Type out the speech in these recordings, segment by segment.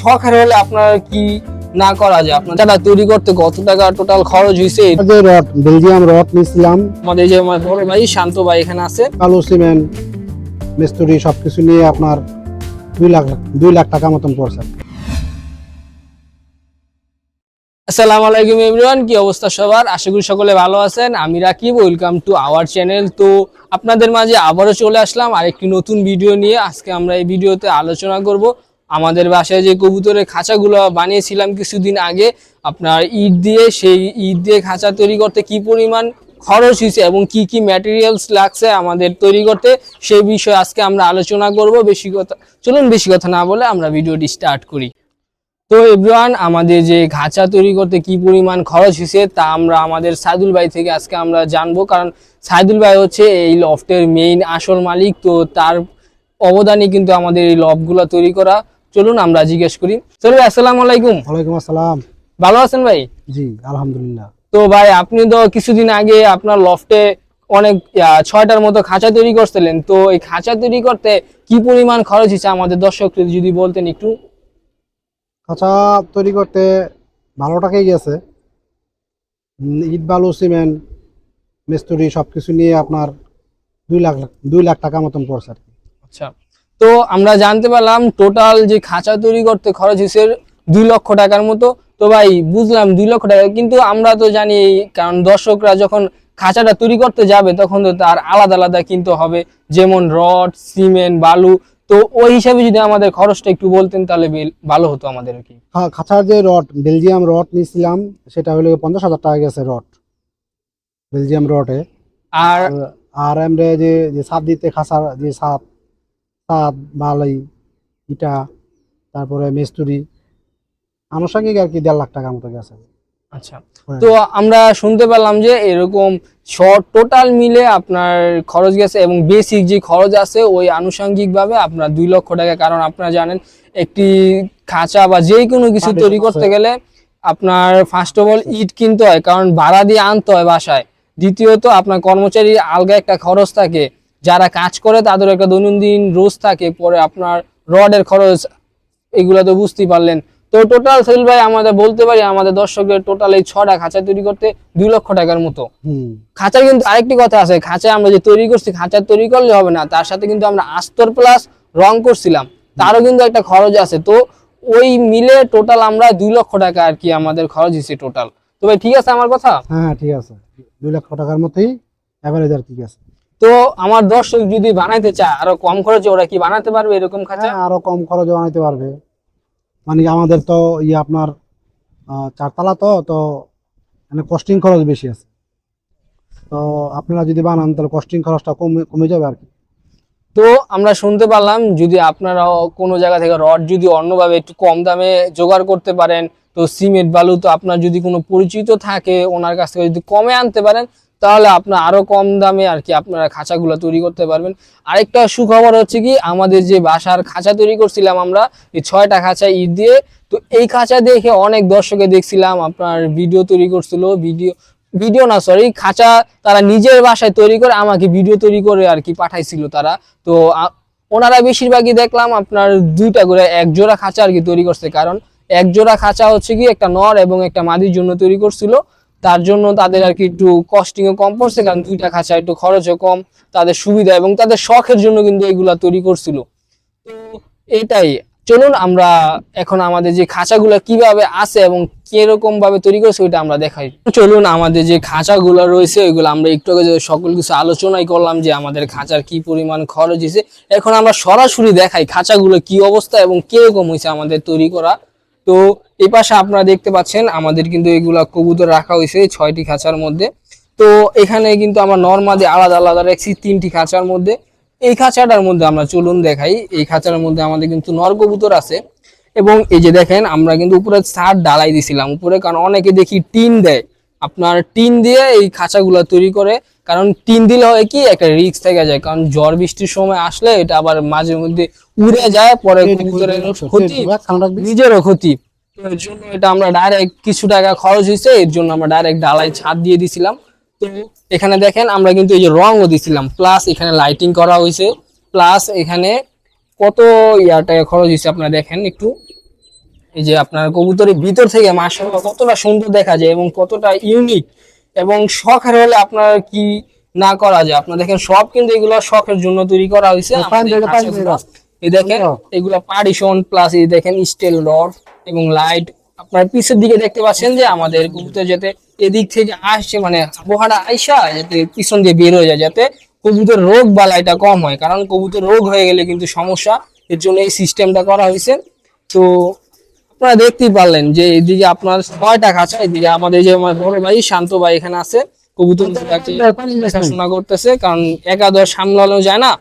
শখের হলে আপনার কি না করা যায়? আপনার যারা তৈরি করতে কত টাকা টোটাল খরচ হয়েছে? যে রড বেলজিয়াম রড নিয়েছিলাম, আমাদের যে আমার বড় ভাই শান্ত ভাই এখানে আছে, কালো সিমেন্ট মিস্ত্রি সবকিছু নিয়ে আপনার 2 লাখ টাকা মতন পড়ছে। আসসালামু আলাইকুম এভরিওয়ান, কি অবস্থা সবার? আশা করি সকলে ভালো আছেন। আমি Rakib, welcome to our channel. তো আপনাদের মাঝে আবারও চলে আসলাম আরেকটি নতুন ভিডিও নিয়ে। আজকে আমরা এই ভিডিওতে আলোচনা করব আমাদের বাসায় যে কবুতরের খাঁচাগুলো বানিয়েছিলাম কিছুদিন আগে আপনার ইট দিয়ে, সেই ইট দিয়ে খাঁচা তৈরি করতে কি পরিমাণ খরচ হয়েছে এবং কি কি ম্যাটেরিয়ালস লাগছে আমাদের তৈরি করতে, সেই বিষয়ে আজকে আমরা আলোচনা করব। বেশি কথা না বলে আমরা ভিডিওটি স্টার্ট করি। তো এভরিওয়ান, আমাদের যে খাঁচা তৈরি করতে কি পরিমাণ খরচ হয়েছে তা আমরা আমাদের সাইদুল ভাই থেকে আজকে আমরা জানবো, কারণ সাইদুল ভাই হচ্ছে এই লফটের মেইন আসল মালিক। তো তার অবদানই কিন্তু আমাদের এই লফটগুলো তৈরি করা। চলুন আমরা জিজ্ঞেস করি। চলো ভাই, আসসালামু আলাইকুম। ওয়ালাইকুম আসসালাম। ভালো আছেন ভাই? জি আলহামদুলিল্লাহ। তো ভাই, আপনি তো কিছুদিন আগে আপনার লফটে অনেক 6টার মতো খাঁচা তৈরি করছিলেন। তো এই খাঁচা তৈরি করতে কি পরিমাণ খরচ হয়েছে আমাদের দর্শকদের যদি বলতেন একটু। খাঁচা তৈরি করতে ভালো টাকাই গেছে। ইট বালু সিমেন্ট মিস্ত্রি সবকিছু নিয়ে আপনার 2 লাখ টাকা মতন পড়ছে আর কি। আচ্ছা, তো আমরা জানতে পারলাম টোটাল যে খাঁচা তৈরি করতে খরচ হয়েছে 2 লক্ষ টাকার মতো। তো ভাই বুঝলাম 2 লক্ষ টাকা, কিন্তু আমরা তো জানি, কারণ দর্শকরা যখন খাঁচাটা তৈরি করতে যাবে তখন তো তার আলাদা আলাদা কিনতে হবে, যেমন রড, সিমেন্ট, বালু। তো ওই হিসাবে যদি আমাদের খরচটা একটু বলতেন তাহলে ভালো হতো আমাদের আর কি। খাঁচার যে রড বেলজিয়াম রড নিয়েছিলাম সেটা হলো 50,000 টাকা গেছে রড, বেলজিয়াম রডে। আর আর আমরা যে যে ছাদ দিতে খাঁচার যে ছাদ ছাদ বালাই ইটা তারপরে মিস্ত্রি আনুষঙ্গিক আর কি 1.5 লাখ টাকার মতো গেছে। আচ্ছা, তো আমরা শুনতে পেলাম যে এরকম টোটাল মিলে আপনার খরচ গেছে এবং বেসিক যে খরচ আছে ওই আনুষঙ্গিক ভাবে আপনার 2 লক্ষ টাকা। কারণ আপনারা জানেন একটি খাঁচা বা যে কোনো কিছু তৈরি করতে গেলে আপনার ফার্স্ট অফ অল ইট কিনতে হয়, কারণ ভাড়া দিয়ে আনতে হয় বাসায়। দ্বিতীয়ত আপনার কর্মচারীর আলগা একটা খরচ থাকে, যারা কাজ করে তাদের একটা দৈনন্দিন রোজ থাকে, পরে আপনার রডের খরচ, এগুলো তো বুঝতেই পারলেন। তো টোটাল সেল ভাই আমাদের বলতে পারি আমাদের দর্শকের টোটাল এই 6টা খাঁচা তৈরি করতে 2 লক্ষ টাকার মতো। খাঁচার কিন্তু আরেকটি কথা আছে, খাঁচা আমরা যে তৈরি করছি, খাঁচা তৈরি করলে হবে না, তার সাথে কিন্তু আমরা আস্তর প্লাস রং করছিলাম, তারও কিন্তু একটা খরচ আছে। তো ওই মিলে টোটাল আমরা 2 লক্ষ টাকা আর কি আমাদের খরচ হয়েছে টোটাল। তো ভাই ঠিক আছে আমার কথা? হ্যাঁ ঠিক আছে, 2 লক্ষ টাকার মতোই এভারেজ আর কি আছে। তো আমার দর্শক যদি বানাইতে চায় আরো কম খরচে, ওরা কি বানাতে পারবে এরকম খাঁচা? হ্যাঁ, আরো কম খরচে বানাইতে পারবে। মানে আমাদের তো আপনার 4 তলা তো তো মানে কস্টিং খরচ বেশি আছে। তো আপনারা যদি বানান তাহলে কস্টিং খরচটা কমে কমে যাবে আর কি। তো আমরা শুনতে পারলাম যদি আপনারা কোনো জায়গা থেকে রড যদি অন্যভাবে একটু কম দামে জোগাড় করতে পারেন, তো সিমেন্ট বালু তো আপনার যদি কোনো পরিচিত থাকে ওনার কাছ থেকে যদি কমে আনতে পারেন, তাহলে আপনার আরো কম দামে আর কি আপনারা খাঁচাগুলো তৈরি করতে পারবেন। আরেকটা সুখবর হচ্ছে কি, আমাদের যে বাসার খাঁচা তৈরি করছিলাম আমরা এই 6টা খাঁচা ইট দিয়ে, তো এই খাঁচা দেখে অনেক দর্শকে দেখছিলাম আপনার ভিডিও তৈরি করছিল, ভিডিও না সরি খাঁচা তারা নিজের বাসায় তৈরি করে আমাকে ভিডিও তৈরি করে আর কি পাঠাইছিল তারা। তো ওনারা বেশিরভাগই দেখলাম আপনার 2টা করে 1 জোড়া খাঁচা আর কি তৈরি করছে, কারণ 1 জোড়া খাঁচা হচ্ছে কি একটা নর এবং একটা মাদির জন্য তৈরি করছিল। তার জন্য তাদের আর কি একটু কস্টিংও কম পড়ছে, কারণ 2টা খাঁচা একটু খরচও কম, তাদের সুবিধা এবং তাদের শখের জন্য কিন্তু এগুলা তৈরি করছিল। তো এটাই, চলুন আমরা এখন আমাদের যে খাঁচাগুলো কিভাবে আছে এবং কিরকম ভাবে তৈরি করেছে ওইটা আমরা দেখাই। চলুন আমাদের যে খাঁচাগুলো রয়েছে ওইগুলো আমরা একটু আগে সকল কিছু আলোচনাই করলাম যে আমাদের খাঁচার কি পরিমাণ খরচ হয়েছে, এখন আমরা সরাসরি দেখাই খাঁচাগুলো কি অবস্থা এবং কিরকম হয়েছে আমাদের তৈরি করা। তো এই পাশে আপনারা দেখতে পাচ্ছেন আমাদের কিন্তু এগুলা কবুতর রাখা হয়েছে 6টি খাঁচার মধ্যে। তো এখানে কিন্তু আমরা নরমাদি আলাদা আলাদা রাখছি 3টি খাঁচার মধ্যে। এই খাঁচাটার মধ্যে আমরা চলুন দেখাই, এই খাঁচার মধ্যে আমাদের কিন্তু নর কবুতর আছে। এবং এই যে দেখেন আমরা কিন্তু উপরে ছাদ ডালাই দিছিলাম উপরে, কারণ অনেকে দেখি টিন দেয়, আপনার টিন দিয়ে এই খাঁচাগুলো তৈরি করে। কারণ টিন দিলে হয় কি একটা রিস্ক থেকে যায়, কারণ ঝড় বৃষ্টির সময় আসলে এটা আবার মাঝে মধ্যে উড়ে যায়, পরে কবুতরের ক্ষতি, নিজেরও ক্ষতি। তো এর জন্য এটা আমরা ডাইরেক্ট কিছু টাকা খরচ হয়েছে, এর জন্য আমরা ডাইরেক্ট ডালাই ছাদ দিয়ে দিছিলাম। তো এখানে দেখেন আমরা কিন্তু এই যে রঙও দিছিলাম, প্লাস এখানে লাইটিং করা হয়েছে, প্লাস এখানে কত টাকা খরচ হয়েছে আপনারা দেখেন একটু। এই যে আপনার কবুতরের ভিতর থেকে মাশাআল্লাহ কতটা সুন্দর দেখা যায় এবং কতটা ইউনিক, এবং শখের হলে আপনার কি না করা যায়। আপনার দেখেন সব কিন্তু এগুলো শখের জন্য তৈরি করা হয়েছে। এই দেখেন এগুলো পার্টিশন প্লাস এই দেখেন স্টিল রড এবং লাইট। আপনার পিছের দিকে দেখতে পাচ্ছেন যে আমাদের কবুতর যাতে এদিক থেকে আসছে, মানে আবহাওয়াটা আইসা যাতে পিছন দিয়ে বের হয়ে যায়, যাতে কবুতর রোগ বালাইটা কম হয়, কারণ কবুতর রোগ হয়ে গেলে কিন্তু সমস্যা। এর জন্য এই সিস্টেমটা করা হয়েছে। তো আপনারা দেখতেই পারলেন যে এদিকে আপনার 6টা খাঁচা, এদিকে আমাদের যে আমার বড় ভাই শান্ত ভাই এখানে আছে, কবুতর দেখাশোনা করতেছে, কারণ একাদশ সামলানো যায় না,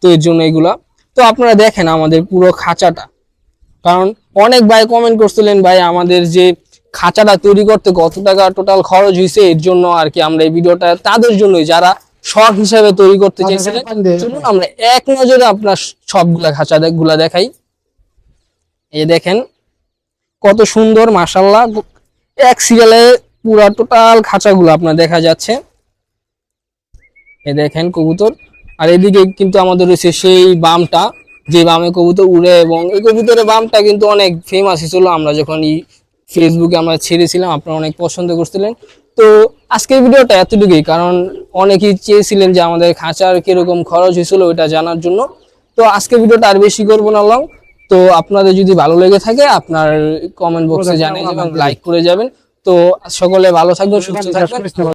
তো এর জন্য এগুলা। তো আপনারা দেখেন আমাদের পুরো খাঁচাটা, কারণ অনেক ভাই কমেন্ট করছিলেন ভাই আমাদের যে খাঁচাটা তৈরি করতে কত টাকা টোটাল খরচ হয়েছে, এর জন্য আর কি আমরা এই ভিডিওটা তাদের জন্যই যারা শখ হিসাবে তৈরি করতে চেয়েছিলেন। চলুন আমরা এক নজরে আপনার সবগুলা খাঁচা গুলা দেখাই। এই দেখেন কত সুন্দর মাশাআল্লাহ, এক সিরিয়ালে পুরা টোটাল খাঁচাগুলো আপনার দেখা যাচ্ছে। এই দেখেন কবুতর, আর এদিকে কিন্তু আমাদের রয়েছে সেই বামটা, যে বামে কবুতর উড়ে, এবং এই কবুতরের বামটা কিন্তু অনেক ফেমাস হয়েছিল। আমরা যখন ফেসবুকে আমরা ছেড়েছিলাম, আপনারা অনেক পছন্দ করছিলেন। তো আজকের ভিডিওটা এতটুকুই, কারণ অনেকেই চেয়েছিলেন যে আমাদের খাঁচার কিরকম খরচ হয়েছিল ওইটা জানার জন্য। তো আজকে ভিডিওটা আর বেশি করবো না লং। তো আপনাদের যদি ভালো লেগে থাকে আপনার কমেন্ট বক্সে জানিয়ে এবং লাইক করে যাবেন। তো সকলে ভালো থাকবেন, সুস্থ থাকবেন।